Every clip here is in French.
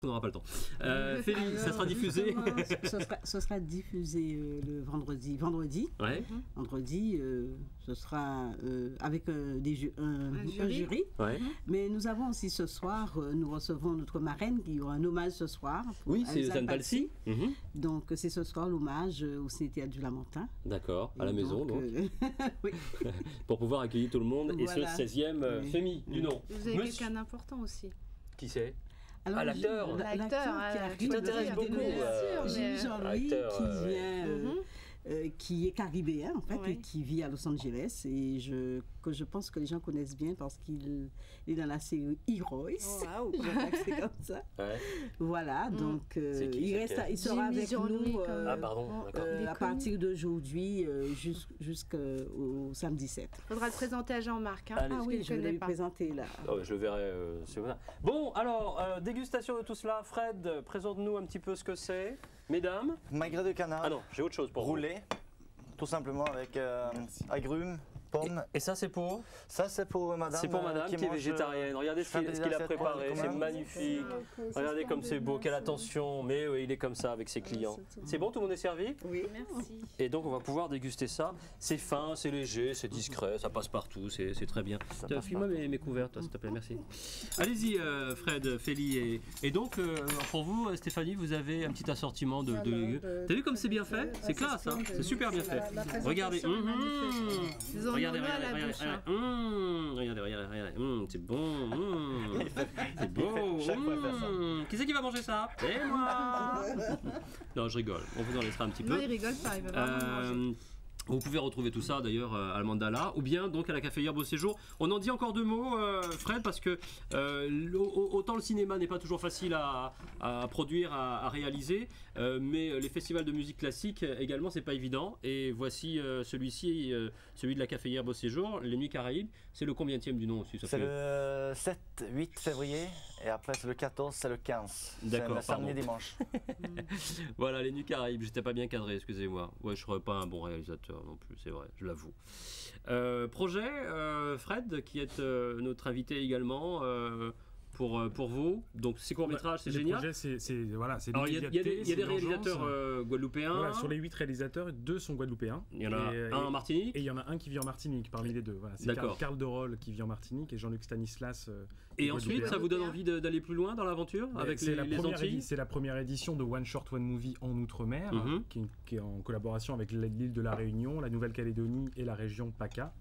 qu'on n'aura pas le temps. Félix, ça sera diffusé. Ce sera diffusé le vendredi. Vendredi, ce sera avec un jury. Ouais. Mais nous avons aussi ce soir, nous recevons notre marraine qui aura un hommage ce soir. Oui, c'est Zane Palsy. Donc c'est ce soir l'hommage au Ciné-Théâtre du Lamentin. D'accord, à la maison donc. Oui. Pour pouvoir accueillir tout le monde Voilà. Et ce 16e Fémi du nom. Vous avez quelqu'un d'important aussi. Qui c'est? Alors, l'acteur. qui t'intéresse beaucoup. Jean-Louis Acteur, qui vient, qui est caribéen en fait et qui vit à Los Angeles et je pense que les gens connaissent bien parce qu'il est dans la série Heroes. Wow. Je crois que c'est comme ça. Ouais. Voilà, donc il sera avec nous à partir d'aujourd'hui jusqu'au samedi 7. Il faudra le présenter à Jean-Marc. Hein. Ah oui, je vais le présenter là. Oh, je le verrai. Bon, alors, dégustation de tout cela. Fred, présente-nous un petit peu ce que c'est. Mesdames. Magret de canard. Ah non, j'ai autre chose pour roulé, tout simplement avec agrumes, pommes. Et ça, c'est pour? Ça, c'est pour madame. C'est pour madame qui est végétarienne. Regardez ce qu'il a préparé, c'est magnifique. Regardez comme c'est beau, quelle attention. Mais il est comme ça avec ses clients. C'est bon, tout le monde est servi? Oui, merci. Et donc, on va pouvoir déguster ça. C'est fin, c'est léger, c'est discret, ça passe partout, c'est très bien. File-moi mes couverts, toi, s'il te plaît, merci. Allez-y, Fred, Félie. Et donc, pour vous, Stéphanie, vous avez un petit assortiment de légumes. T'as vu comme c'est bien fait? C'est classe, hein? C'est super bien fait. Regardez. Regardez, c'est bon. C'est beau. Qui c'est qui va manger ça? C'est moi. Non, je rigole. On vous en laissera un petit peu. Non, il rigole pas, il va vraiment manger. Vous pouvez retrouver tout ça d'ailleurs à la Mandala ou bien donc à la caféière Beau Séjour. On en dit encore deux mots, Fred, parce que autant le cinéma n'est pas toujours facile à produire, à réaliser, mais les festivals de musique classique également c'est pas évident. Et voici celui-ci, celui de la caféière Beau Séjour, les Nuits Caraïbes. C'est le combienième du nom aussi? C'est le 7-8 février et après c'est le 14, c'est le 15. D'accord, c'est le samedi dimanche. Voilà, les Nuits Caraïbes, j'étais pas bien cadré, excusez-moi. Ouais, je serais pas un bon réalisateur non plus, c'est vrai, je l'avoue. Projet, Fred, qui est notre invité également pour vous. Donc ces courts-métrages, c'est génial. Le projet, c'est alors, il y a des réalisateurs guadeloupéens. Voilà, sur les 8 réalisateurs, 2 sont guadeloupéens. Il y en a un en Martinique. Et il y en a un qui vit en Martinique parmi les deux. Voilà, c'est Carl Derol qui vit en Martinique et Jean-Luc Stanislas. Et ensuite, ça vous donne envie d'aller plus loin dans l'aventure avec les Antilles? C'est la première édition de One Short One Movie en Outre-mer, qui est en collaboration avec l'île de la Réunion, la Nouvelle-Calédonie et la région PACA.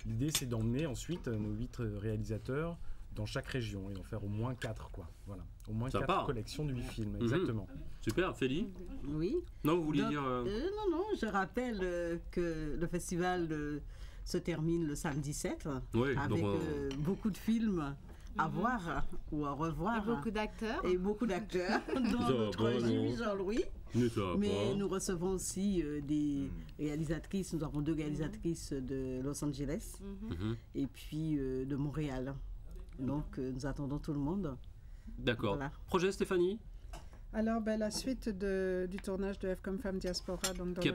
L'idée, c'est d'emmener ensuite nos 8 réalisateurs dans chaque région et d'en faire au moins 4, quoi. Voilà. Au moins 4 collections de 8 films, exactement. Super, Félie? Oui. Non, vous vouliez dire... Non, je rappelle que le festival se termine le samedi 7 avec beaucoup de films à voir ou à revoir. Et beaucoup d'acteurs. Dont notre Julie Jean-Louis. Mais nous recevons aussi des réalisatrices. Nous avons 2 réalisatrices de Los Angeles et puis de Montréal. Donc nous attendons tout le monde. D'accord. Voilà. Projet, Stéphanie? Alors, la suite du tournage de F comme Femme Diaspora, donc qui a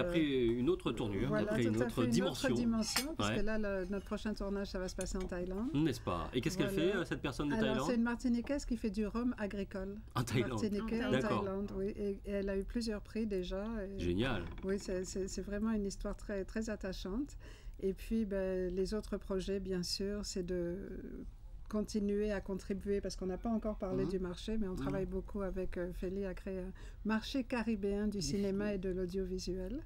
pris une autre tournure, voilà, une autre dimension. Parce que là, notre prochain tournage, ça va se passer en Thaïlande. N'est-ce pas? Et qu'est-ce qu'elle fait, cette personne de Thaïlande? C'est une Martiniquaise qui fait du rhum agricole. En Thaïlande. En Thaïlande, oui. Et elle a eu plusieurs prix déjà. Génial. Oui, c'est vraiment une histoire très, très attachante. Et puis, les autres projets, bien sûr, c'est de continuer à contribuer, parce qu'on n'a pas encore parlé du marché, mais on travaille beaucoup avec Félie à créer un marché caribéen du cinéma et de l'audiovisuel,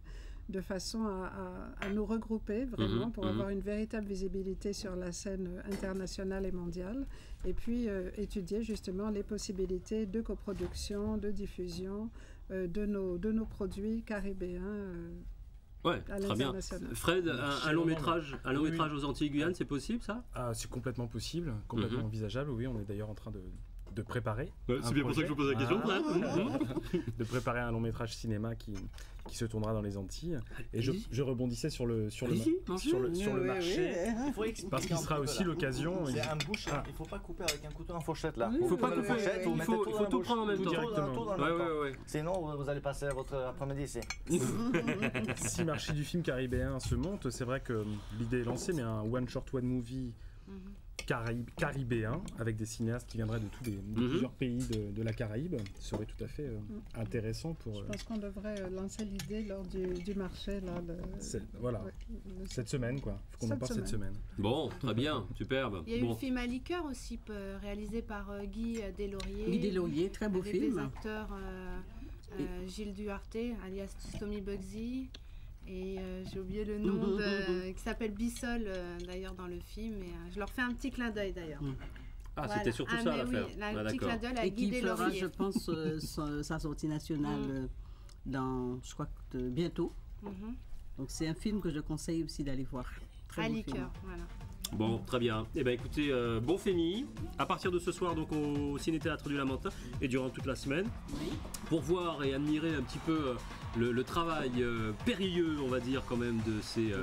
de façon à nous regrouper vraiment pour avoir une véritable visibilité sur la scène internationale et mondiale, et puis étudier justement les possibilités de coproduction, de diffusion de nos produits caribéens. Ouais, très bien. Fred, un long métrage aux Antilles Guyane, c'est possible ça? C'est complètement possible, complètement envisageable. Oui, on est d'ailleurs en train de préparer. C'est bien pour ça que je vous pose la question. De préparer un long métrage cinéma qui se tournera dans les Antilles. Et je rebondissais sur le marché, parce qu'il sera aussi l'occasion. C'est un boucher. Il ne faut pas couper avec un couteau en fourchette là. Il ne faut pas couper. Il faut tout prendre en même temps. Sinon, vous allez passer votre après-midi ici. Si le marché du film caribéen se monte, c'est vrai que l'idée est lancée, mais un One Short One Movie caribéen, avec des cinéastes qui viendraient de plusieurs pays de la Caraïbe. Ce serait tout à fait intéressant pour... Je pense qu'on devrait lancer l'idée lors du marché. Là, cette semaine, quoi. Il faut qu'on en parle cette semaine. Bon, très bien, superbe. Il y a eu le film à liqueur aussi, réalisé par Guy Deslauriers. Guy Deslauriers, très beau film. Des acteurs Gilles Duarte, alias Tommy Bugsy. Et j'ai oublié le nom qui s'appelle Bissol d'ailleurs dans le film. Et, je leur fais un petit clin d'œil d'ailleurs. Ah, voilà. C'était surtout ça l'affaire. Oui, un petit clin d'œil à Guy Deslauriers. Et qui fera, je pense, sa sortie nationale dans, je crois, bientôt. Donc c'est un film que je conseille aussi d'aller voir. À liqueur, voilà. Bon, très bien. Eh bien, écoutez, bon Fémi, à partir de ce soir, donc au Ciné-Théâtre du Lamentin, et durant toute la semaine, pour voir et admirer un petit peu le travail périlleux, on va dire, quand même, de ces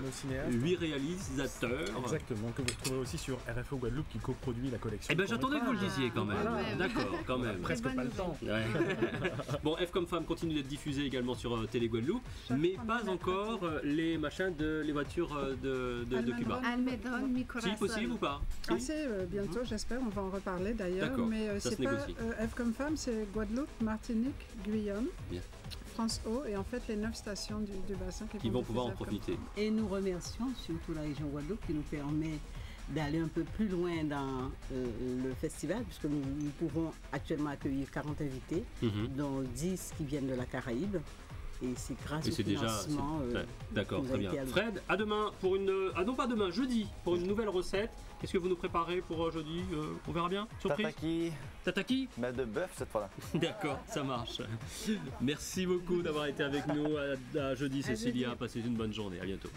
8 réalisateurs. Exactement, que vous retrouvez aussi sur RFO Guadeloupe, qui coproduit la collection. Eh bien, j'attendais que vous le disiez, quand même. Voilà. D'accord, quand même. Presque pas le temps. Ouais. Bon, F comme femme continue d'être diffusé également sur Télé Guadeloupe, mais pas encore les voitures de Cuba. Almedon, Nicolas. Si possible ou pas? Assez bientôt, j'espère, on va en reparler d'ailleurs. Mais c'est pas F comme femme, c'est Guadeloupe, Martinique, Guyane, France Haut et en fait les 9 stations du bassin qui vont pouvoir en profiter. Et nous remercions surtout la région Guadeloupe qui nous permet d'aller un peu plus loin dans le festival, puisque nous pouvons actuellement accueillir 40 invités, dont 10 qui viennent de la Caraïbe. Et c'est grâce au financement. D'accord, très bien. Fred, à demain pour une... Ah non, pas demain, jeudi, pour une nouvelle recette. Qu'est-ce que vous nous préparez pour jeudi? On verra bien. Surprise. Tataki. Mais de bœuf cette fois-là. D'accord, ça marche. Merci beaucoup d'avoir été avec nous à jeudi, Cécilia. Passez une bonne journée. À bientôt.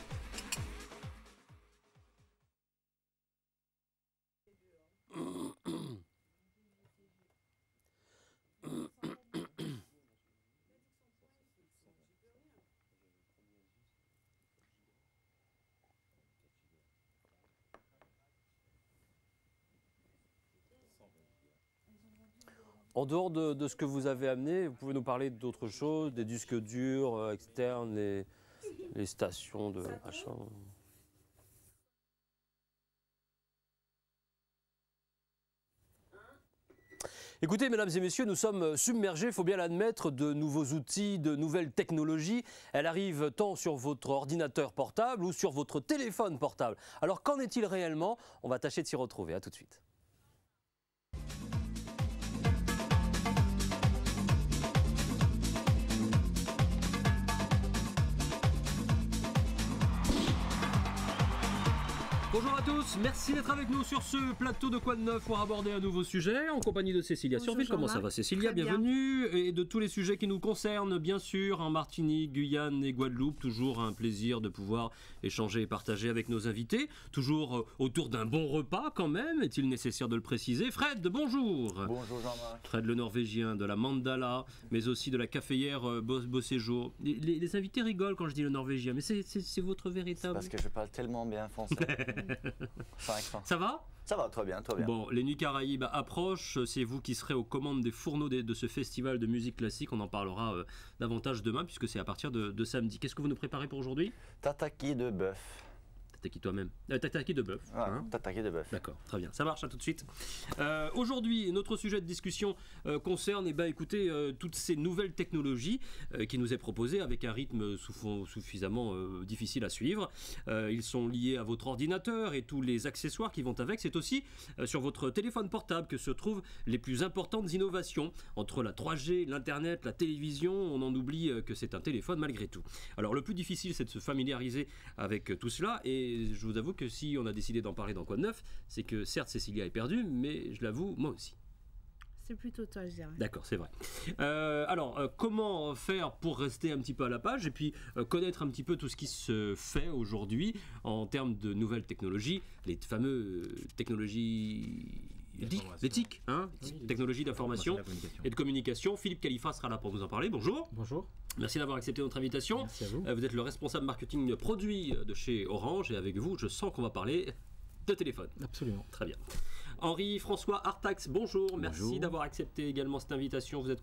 En dehors de ce que vous avez amené, vous pouvez nous parler d'autres choses, des disques durs externes, les stations de machin. Écoutez, mesdames et messieurs, nous sommes submergés, il faut bien l'admettre, de nouveaux outils, de nouvelles technologies. Elles arrivent tant sur votre ordinateur portable ou sur votre téléphone portable. Alors qu'en est-il réellement? On va tâcher de s'y retrouver. À tout de suite. Bonjour à tous, merci d'être avec nous sur ce plateau de Quoi de Neuf pour aborder un nouveau sujet en compagnie de Cécilia Surville. Comment ça va Cécilia? Bienvenue. Et de tous les sujets qui nous concernent, bien sûr, en Martinique, Guyane et Guadeloupe. Toujours un plaisir de pouvoir échanger et partager avec nos invités. Toujours autour d'un bon repas quand même, est-il nécessaire de le préciser. Fred, bonjour. Bonjour Jean-Marc. Fred le Norvégien de la Mandala, mais aussi de la caféière Beau Séjour. Les invités rigolent quand je dis le Norvégien, mais c'est votre véritable... C'est parce que je parle tellement bien français. Ça va? Ça va, très bien, très bien. Bon, les Nuits Caraïbes approchent, c'est vous qui serez aux commandes des fourneaux de ce festival de musique classique, on en parlera davantage demain puisque c'est à partir de samedi. Qu'est-ce que vous nous préparez pour aujourd'hui? Tataki de bœuf. Tataki toi-même. Tataki de bœuf. Ouais, tataki de bœuf. D'accord, très bien. Ça marche, à tout de suite. Aujourd'hui, notre sujet de discussion concerne, écoutez, toutes ces nouvelles technologies qui nous est proposées avec un rythme suffisamment difficile à suivre. Ils sont liés à votre ordinateur et tous les accessoires qui vont avec. C'est aussi sur votre téléphone portable que se trouvent les plus importantes innovations. Entre la 3G, l'Internet, la télévision, on en oublie que c'est un téléphone malgré tout. Alors le plus difficile, c'est de se familiariser avec tout cela et je vous avoue que si on a décidé d'en parler dans Quoi de Neuf, c'est que certes Cécilia est perdue, mais je l'avoue, moi aussi. C'est plutôt toi, je dirais. D'accord, c'est vrai. Alors, comment faire pour rester un petit peu à la page et puis connaître un petit peu tout ce qui se fait aujourd'hui en termes de nouvelles technologies, les fameuses technologies... L'éthique, hein, technologie d'information et de communication. Philippe Khalifa sera là pour nous en parler. Bonjour. Bonjour. Merci d'avoir accepté notre invitation. Merci à vous. Vous êtes le responsable marketing produit de chez Orange et avec vous, je sens qu'on va parler de téléphone. Absolument. Très bien. Henri-François Artax, bonjour. Merci d'avoir accepté également cette invitation. Vous êtes